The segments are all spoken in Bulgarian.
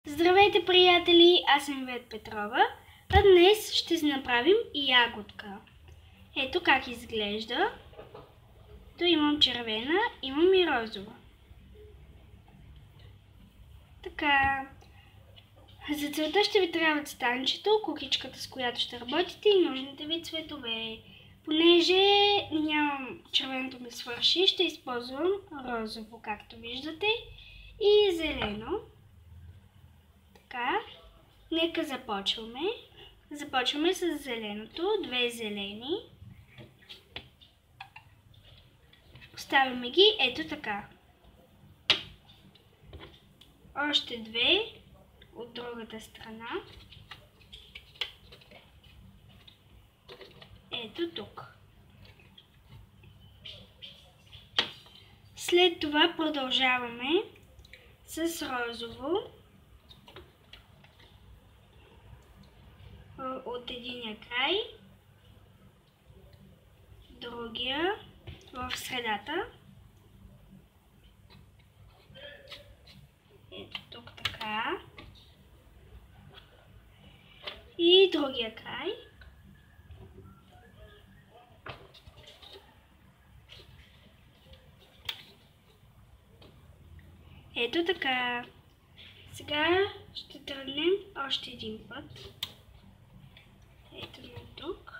Здравейте, приятели! Аз съм Ивет Петрова, а днес ще си направим ягодка. Ето как изглежда. То имам червена, имам и розова. Така. За целта ще ви трябват станчето, кукичката, с която ще работите, и нужните ви цветове. Понеже нямам червеното ми свърши, ще използвам розово, както виждате, и зелено. Така, нека започваме. Започваме с зеленото, 2 зелени. Поставяме ги ето така. Още 2 от другата страна. Ето тук. След това продължаваме с розово. От единия край, другия в средата. Ето тук така. И другия край. Ето така. Сега ще тръгнем още един път. Ето ме тук.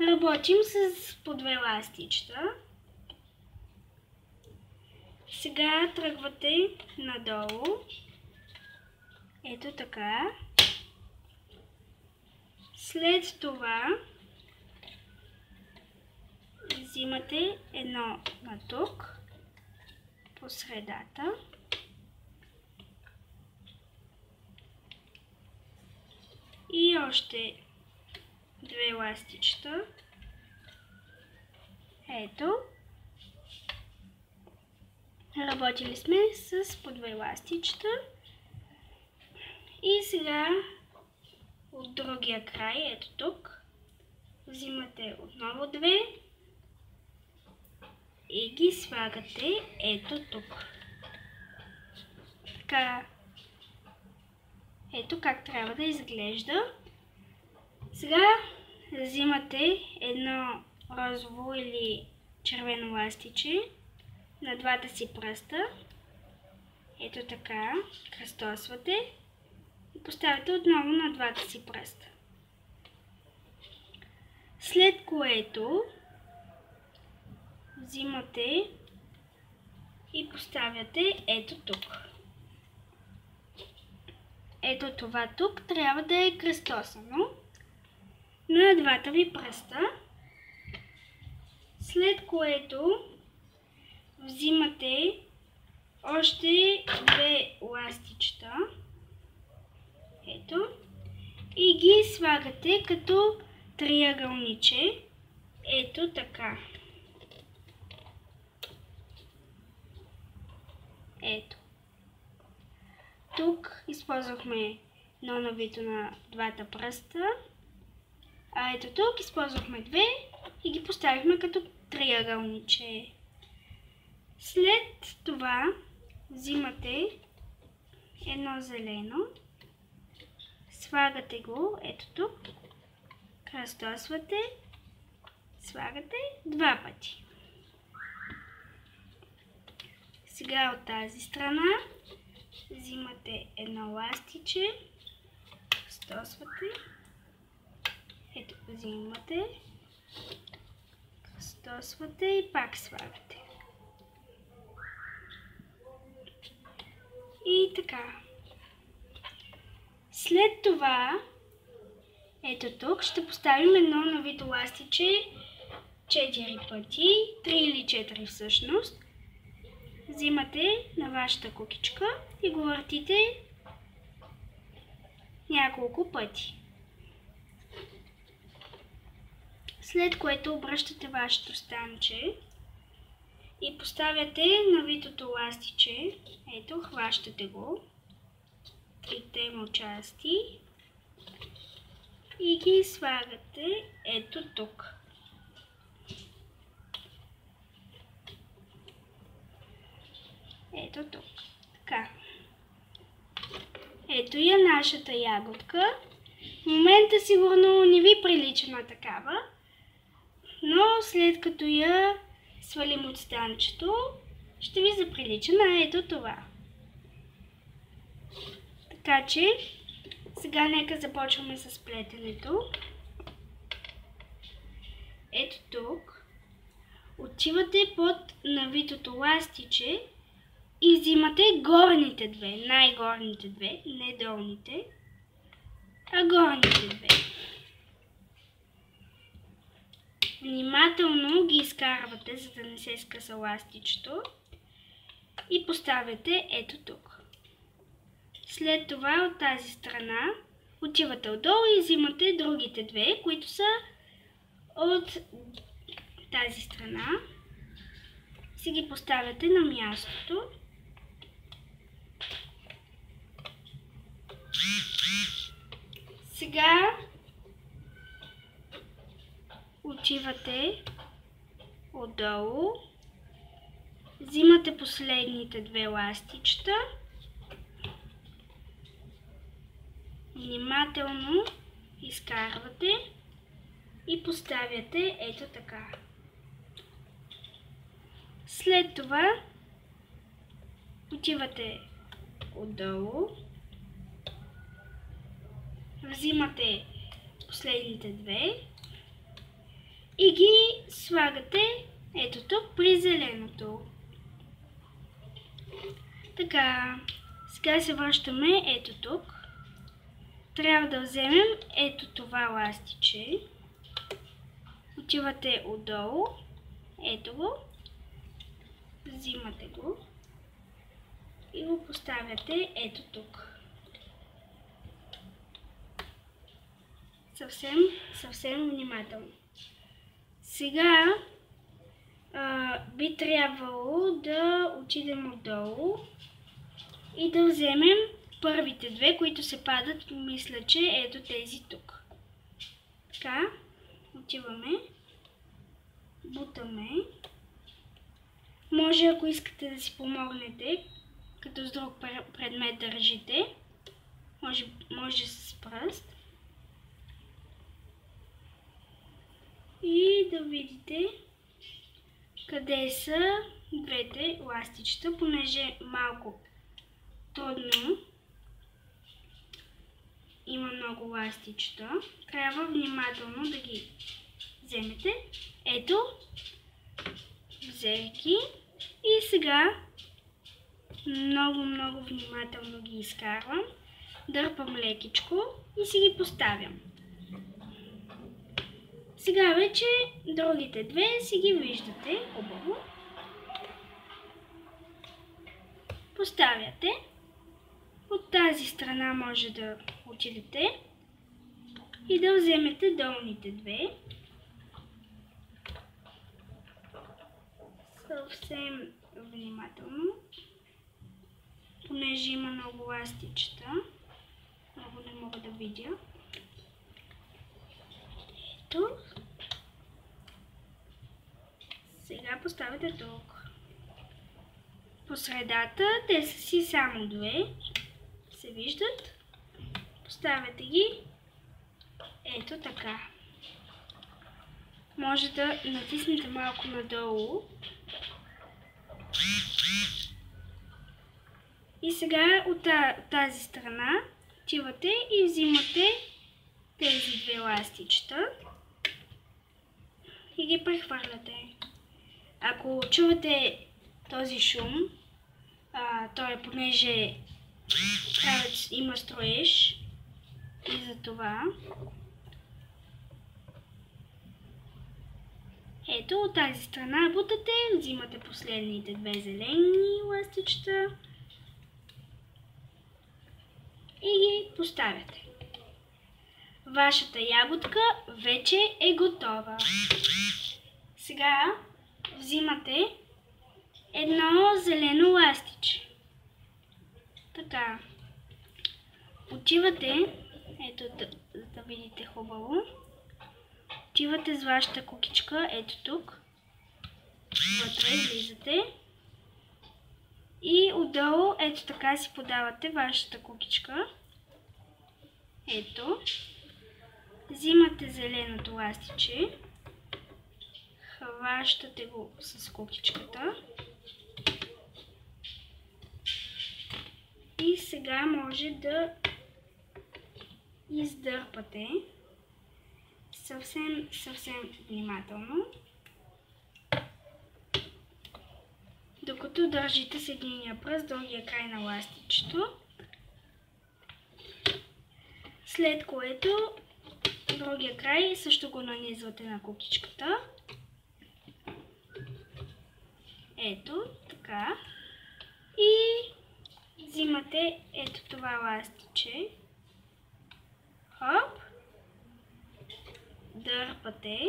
Работим с по 2 ластичета. Сега тръгвате надолу. Ето така. След това взимате едно на тук, по средата. И още 2 ластичета. Ето. Работили сме с по 2 ластичета. И сега от другия край, ето тук, взимате отново 2 и ги слагате ето тук. Така. Ето как трябва да изглежда. Сега взимате едно розово или червено ластиче на двата си пръста. Ето така. Кръстосвате и поставяте отново на двата си пръста. След което взимате и поставяте ето тук. Ето това тук трябва да е кръстосано на двата ви пръста. След което взимате още 2 ластичета. Ето. И ги слагате като триъгълниче. Ето така. Ето. Тук използвахме новито на двата пръста, а ето тук използвахме 2 и ги поставихме като триъгълниче. След това взимате едно зелено, слагате го ето тук, кръстосвате, слагате 2 пъти. Сега от тази страна взимате едно ластиче, кръстосвате, ето взимате, кръстосвате и пак слагате. И така. След това, ето тук, ще поставим едно навито ластиче 4 пъти, 3 или 4 всъщност. Взимате на вашата кукичка и го въртите няколко пъти. След което обръщате вашето станче и поставяте навитото ластиче. Ето, хващате го. 3 му части. И ги слагате ето тук. ето тук. Така. Ето я нашата ягодка. В момента сигурно не ви прилича на такава, но след като я свалим от станчето, ще ви заприлича на ето това. Така че, сега нека започваме с плетенето. Ето тук. Отивате под навитото ластиче и взимате горните две, най-горните две, не долните, а горните две. Внимателно ги изкарвате, за да не се скъса ластичето и поставяте ето тук. След това от тази страна отивате отдолу и взимате другите две, които са от тази страна. Си ги поставяте на мястото. Сега отивате отдолу, взимате последните две ластичета, внимателно изкарвате и поставяте ето така. След това отивате отдолу, взимате последните две и ги слагате ето тук при зеленото. Така, сега се връщаме ето тук. Трябва да вземем ето това ластиче. Отивате отдолу, ето го, взимате го и го поставяте ето тук. Съвсем внимателно. Сега би трябвало да отидем отдолу и да вземем първите две, които се падат, мисля, че ето тези тук. Така, отиваме, бутаме. Може, ако искате да си помогнете, като с друг предмет държите, може с пръст. И да видите къде са двете ластичета, понеже малко трудно, има много ластичета, трябва внимателно да ги вземете. Ето, взех ги и сега много внимателно ги изкарвам, дърпам лекичко и си ги поставям. Сега вече другите две си ги виждате хубаво. Поставяте. От тази страна може да отидете и да вземете долните две. Съвсем внимателно, понеже има много ластичета. Много не мога да видя. Ето. Сега поставяте тук. По средата те са си само две. Се виждат. Поставяте ги ето така. Може да натиснете малко надолу. И сега от тази страна отивате и взимате тези две ластичета и ги прехвърляте. Ако чувате този шум, той е понеже има строеж и за това. Ето от тази страна бутате, взимате последните две зелени ластичета и ги поставяте. Вашата ягодка вече е готова. Сега взимате едно зелено ластиче. Така. Отивате, ето да видите хубаво. Отивате с вашата кукичка, ето тук. Вътре влизате. И отдолу, ето така си подавате вашата кукичка. Ето. Взимате зеленото ластиче. Хващате го с кукичката. И сега може да издърпате съвсем внимателно, докато държите с единия пръст другия край на ластичето, след което другия край също го нанизвате на кукичката. Ето така. И взимате ето това ластиче. Хоп. Дърпате.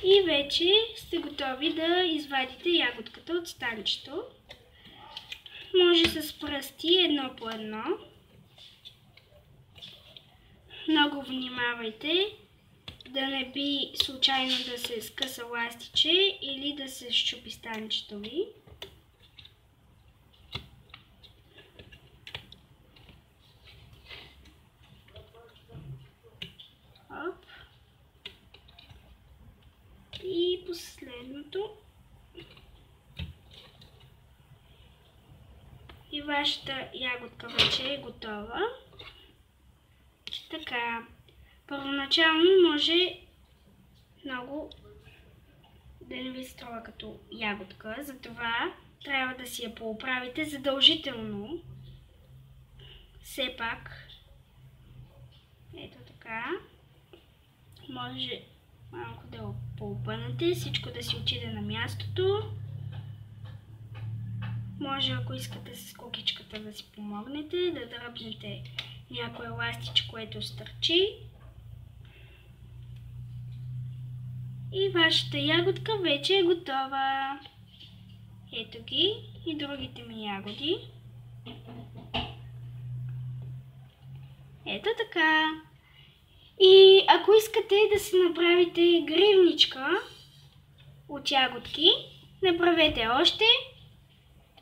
И вече сте готови да извадите ягодката от станчето. Може с пръсти едно по едно. Много внимавайте да не би случайно да се скъса ластиче или да се счупи станчето ви. Оп. И последното. И вашата ягодка вече е готова. Така. Първоначално може много да не ви струва като ягодка, затова трябва да си я пооправите задължително. Все пак. Ето така. Може малко да го поопънете, всичко да си отиде на мястото. Може, ако искате с кукичката да си помогнете, да дръпнете някое ластиче, което стърчи. И вашата ягодка вече е готова. Ето ги и другите ми ягоди. Ето така. И ако искате да си направите гривничка от ягодки, направете още.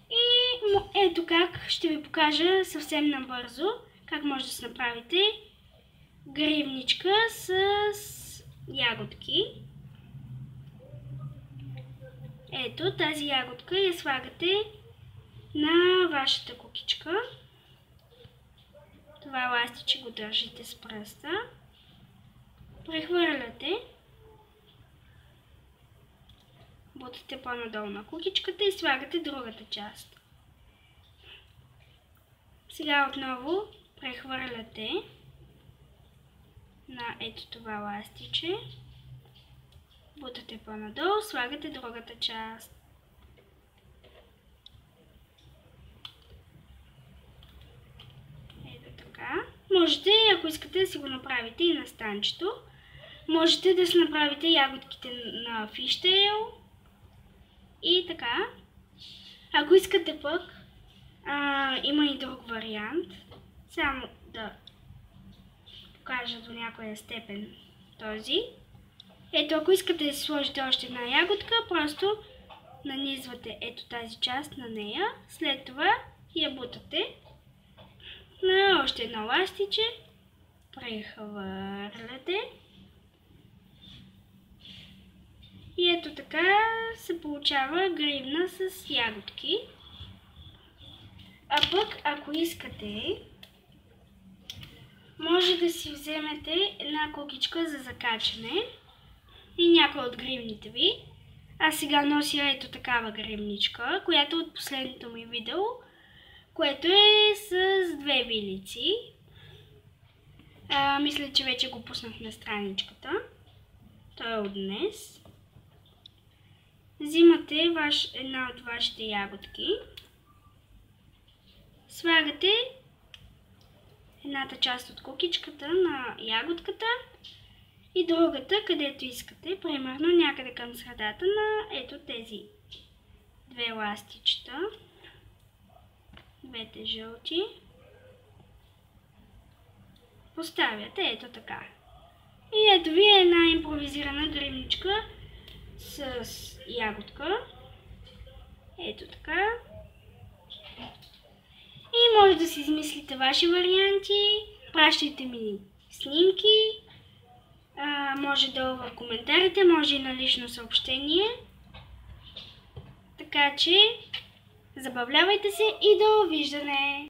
И ето как ще ви покажа съвсем набързо как може да си направите гривничка с ягодки. Ето тази ягодка я слагате на вашата кукичка. Това ластиче го държите с пръста. Прехвърляте. Бутате по-надолу на кукичката и слагате другата част. Сега отново прехвърляте на ето това ластиче. Бутате по-надолу, слагате другата част. Ето така. Можете, ако искате да си го направите и на станчето, можете да си направите ягодките на фиштейл. И така. Ако искате пък, има и друг вариант. Само да покажа до някоя степен този. Ето, ако искате да си сложите още една ягодка, просто нанизвате ето тази част на нея. След това я бутате на още едно ластиче. Прехвърляте. И ето така се получава гривна с ягодки. А пък, ако искате, може да си вземете една кукичка за закачане и някой от гривните ви. Аз сега нося ето такава гривничка, която от последното ми видео, което е с две вилици. Мисля, че вече го пуснах на страничката. Той е от днес. Взимате една от вашите ягодки. Слагате едната част от кукичката на ягодката и другата, където искате, примерно някъде към средата на ето тези две ластичета. Двете жълти. Поставяте ето така. И ето ви една импровизирана гривничка с ягодка. Ето така. И може да си измислите ваши варианти. Пращайте ми снимки. Може долу в коментарите, може и на лично съобщение. Така че, забавлявайте се и довиждане!